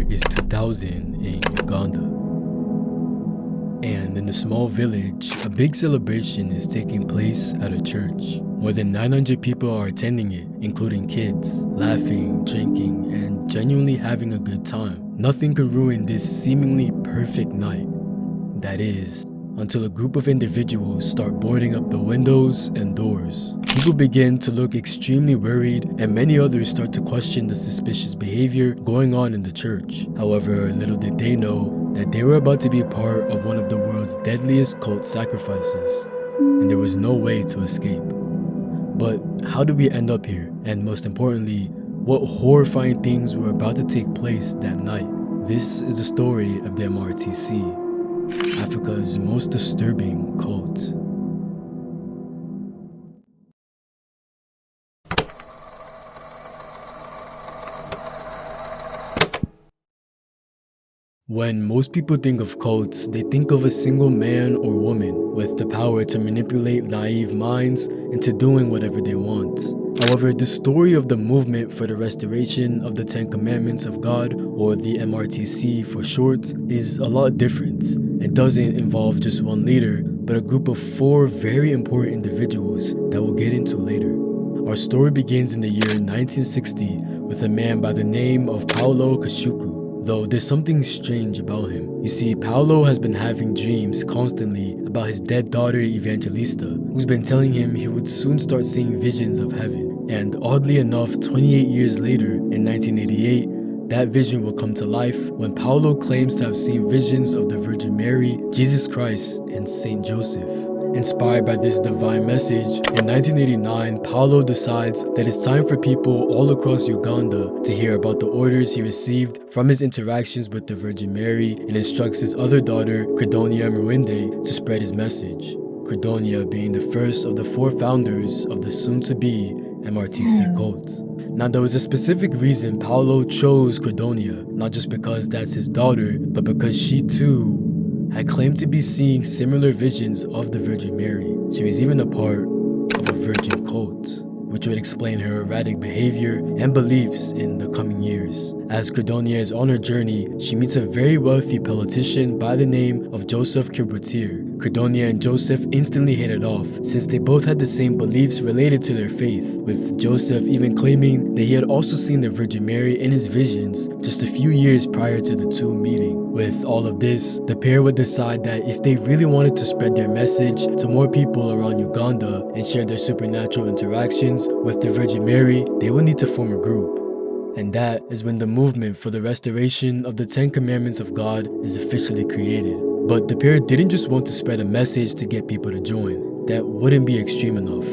year is 2000 in Uganda. And in a small village, a big celebration is taking place at a church. More than 900 people are attending it, including kids, laughing, drinking, and genuinely having a good time. Nothing could ruin this seemingly perfect night. That is, until a group of individuals start boarding up the windows and doors. People begin to look extremely worried, and many others start to question the suspicious behavior going on in the church. However, little did they know that they were about to be part of one of the world's deadliest cult sacrifices, and there was no way to escape. But how did we end up here? And most importantly, what horrifying things were about to take place that night? This is the story of the MRTC, Africa's most disturbing cult. When most people think of cults, they think of a single man or woman with the power to manipulate naive minds into doing whatever they want. However, the story of the Movement for the Restoration of the Ten Commandments of God, or the MRTC for short, is a lot different. It doesn't involve just one leader, but a group of 4 very important individuals that we'll get into later. Our story begins in the year 1960 with a man by the name of Paulo Kashuku. Though there's something strange about him. You see, Paulo has been having dreams constantly about his dead daughter Evangelista, who's been telling him he would soon start seeing visions of heaven. And oddly enough, 28 years later, in 1988, that vision will come to life when Paulo claims to have seen visions of the Virgin Mary, Jesus Christ, and Saint Joseph. Inspired by this divine message, in 1989, Paulo decides that it's time for people all across Uganda to hear about the orders he received from his interactions with the Virgin Mary, and instructs his other daughter, Credonia Mwende, to spread his message. Credonia being the first of the 4 founders of the soon-to-be MRTC cult. Now, there was a specific reason Paulo chose Credonia, not just because that's his daughter, but because she too had claimed to be seeing similar visions of the Virgin Mary. She was even a part of a virgin cult, which would explain her erratic behavior and beliefs in the coming years. As Credonia is on her journey, she meets a very wealthy politician by the name of Joseph Kibwetir. Credonia and Joseph instantly hit it off, since they both had the same beliefs related to their faith, with Joseph even claiming that he had also seen the Virgin Mary in his visions just a few years prior to the 2 meeting. With all of this, the pair would decide that if they really wanted to spread their message to more people around Uganda and share their supernatural interactions with the Virgin Mary, they would need to form a group. And that is when the Movement for the Restoration of the Ten Commandments of God is officially created. But the pair didn't just want to spread a message to get people to join. That wouldn't be extreme enough.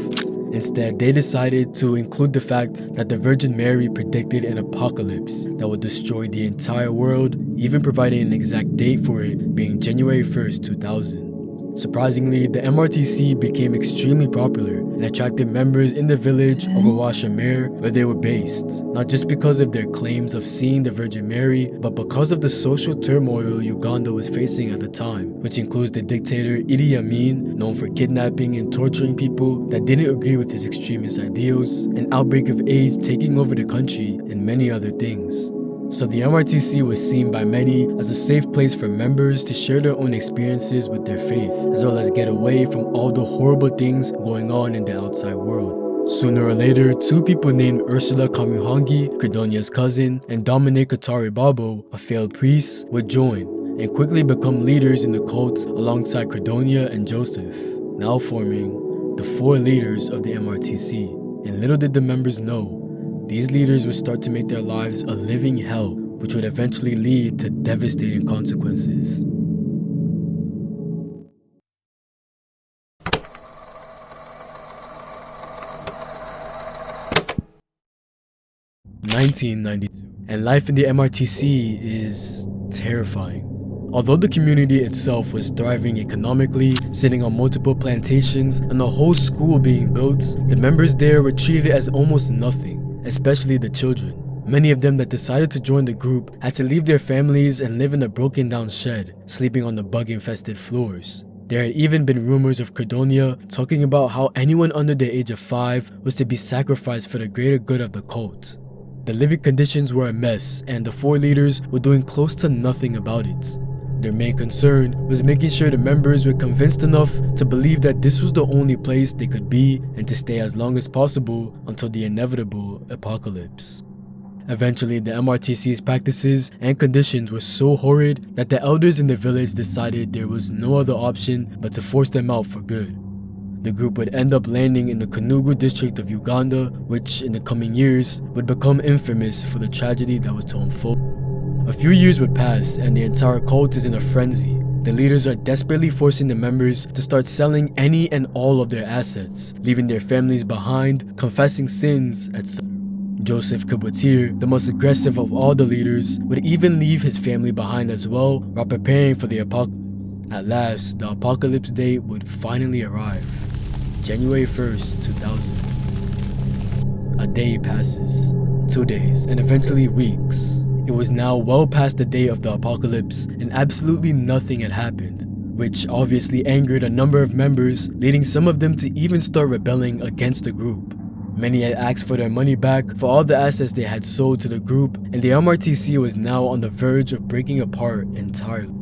Instead, they decided to include the fact that the Virgin Mary predicted an apocalypse that would destroy the entire world, even providing an exact date for it being January 1st, 2000. Surprisingly, the MRTC became extremely popular and attracted members in the village of Awashamere, where they were based, not just because of their claims of seeing the Virgin Mary, but because of the social turmoil Uganda was facing at the time, which includes the dictator Idi Amin, known for kidnapping and torturing people that didn't agree with his extremist ideals, an outbreak of AIDS taking over the country, and many other things. So the MRTC was seen by many as a safe place for members to share their own experiences with their faith, as well as get away from all the horrible things going on in the outside world. Sooner or later, 2 people named Ursula Kamuhangi, Credonia's cousin, and Dominic Katari Babo, a failed priest, would join and quickly become leaders in the cult alongside Credonia and Joseph, now forming the 4 leaders of the MRTC. And little did the members know, these leaders would start to make their lives a living hell, which would eventually lead to devastating consequences. 1992, and life in the MRTC is terrifying. Although the community itself was thriving economically, sitting on multiple plantations, and a whole school being built, the members there were treated as almost nothing, especially the children. Many of them that decided to join the group had to leave their families and live in a broken down shed, sleeping on the bug-infested floors. There had even been rumors of Credonia talking about how anyone under the age of 5 was to be sacrificed for the greater good of the cult. The living conditions were a mess, and the 4 leaders were doing close to nothing about it. Their main concern was making sure the members were convinced enough to believe that this was the only place they could be and to stay as long as possible until the inevitable apocalypse. Eventually, the MRTC's practices and conditions were so horrid that the elders in the village decided there was no other option but to force them out for good. The group would end up landing in the Kanugu district of Uganda, which in the coming years would become infamous for the tragedy that was to unfold. A few years would pass and the entire cult is in a frenzy. The leaders are desperately forcing the members to start selling any and all of their assets, leaving their families behind, confessing sins, etc. Joseph Kubwatir, the most aggressive of all the leaders, would even leave his family behind as well while preparing for the apocalypse. At last, the apocalypse date would finally arrive. January 1st, 2000. A day passes, 2 days, and eventually weeks. It was now well past the day of the apocalypse and absolutely nothing had happened, which obviously angered a number of members, leading some of them to even start rebelling against the group. Many had asked for their money back for all the assets they had sold to the group, and the MRTC was now on the verge of breaking apart entirely.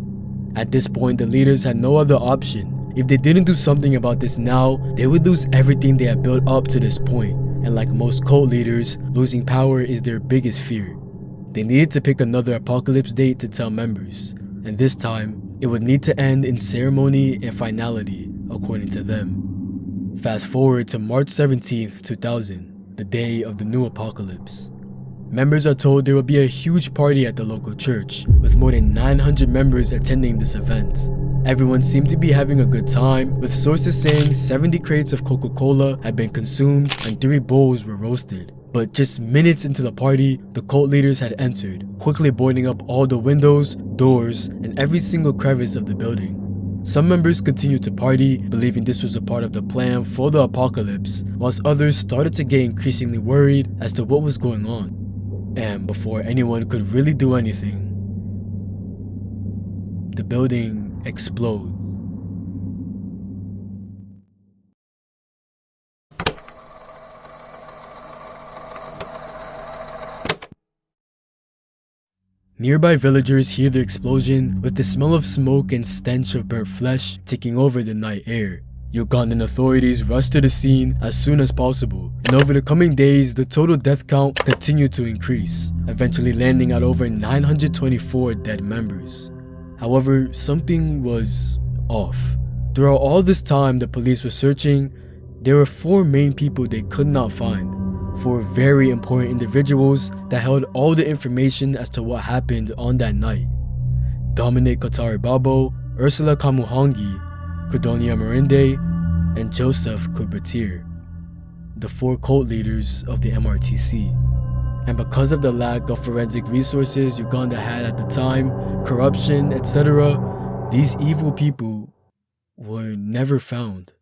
At this point, the leaders had no other option. If they didn't do something about this now, they would lose everything they had built up to this point, and like most cult leaders, losing power is their biggest fear. They needed to pick another apocalypse date to tell members, and this time, it would need to end in ceremony and finality, according to them. Fast forward to March 17th, 2000, the day of the new apocalypse. Members are told there will be a huge party at the local church, with more than 900 members attending this event. Everyone seemed to be having a good time, with sources saying 70 crates of Coca-Cola had been consumed and 3 bulls were roasted. But just minutes into the party, the cult leaders had entered, quickly boarding up all the windows, doors, and every single crevice of the building. Some members continued to party, believing this was a part of the plan for the apocalypse, whilst others started to get increasingly worried as to what was going on. And before anyone could really do anything, the building explodes. Nearby villagers hear the explosion, with the smell of smoke and stench of burnt flesh taking over the night air. Ugandan authorities rush to the scene as soon as possible, and over the coming days, the total death count continued to increase, eventually landing at over 924 dead members. However, something was off. Throughout all this time the police were searching, there were 4 main people they could not find. 4 very important individuals that held all the information as to what happened on that night. Dominic Kataribabo, Ursula Kamuhangi, Kudonia Marinde, and Joseph Kubwatir, the 4 cult leaders of the MRTC. And because of the lack of forensic resources Uganda had at the time, corruption, etc., these evil people were never found.